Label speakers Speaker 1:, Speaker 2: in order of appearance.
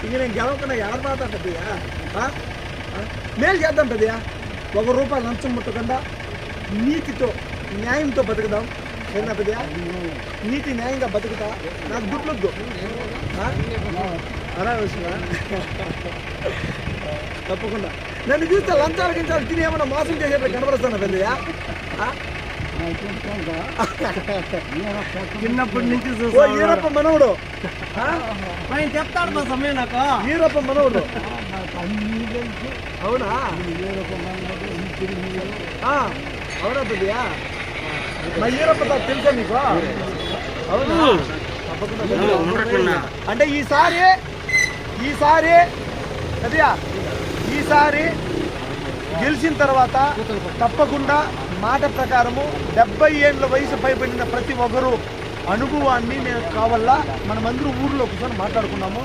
Speaker 1: ఇంక నేను గెలవకుండా ఎవరు మాట్లాడ పెద్దయ్యా మేలు చేద్దాం పెద్దయ్యా. ₹1 లంచం ముట్టకుండా నీతితో న్యాయంతో బతుకుదాం. ఏనా పెద్దయ్యా? నీతి న్యాయంగా బతుకుతా. నాకు దుడ్లొద్దు. అలా వచ్చినా తప్పకుండా నన్ను చూస్తే లంచాలు గించాలు తిని ఏమన్నా మోసం చేసేట్లు కనబడుతున్నా పెద్దయ్యా.
Speaker 2: చిన్నప్పటి నుంచి
Speaker 1: ఈరప్ప మనవుడు
Speaker 2: చెప్తాడు మా సమయం నాకు.
Speaker 1: ఈరప్ప మనవుడు అవునా? అవునా పెద్దయ్యా? మా ఈరప్ప తెలుసా మీకు? అవునా? అంటే ఈసారి పెద్దయ్యా ఈసారి గెలిచిన తర్వాత తప్పకుండా మాట ప్రకారము 70 ఏళ్ళ వయసు పైబడిన ప్రతి ఒక్కరు అనుభవాన్ని నేను కావాలా మనమందరూ ఊర్లో కూర్చొని మాట్లాడుకున్నాము.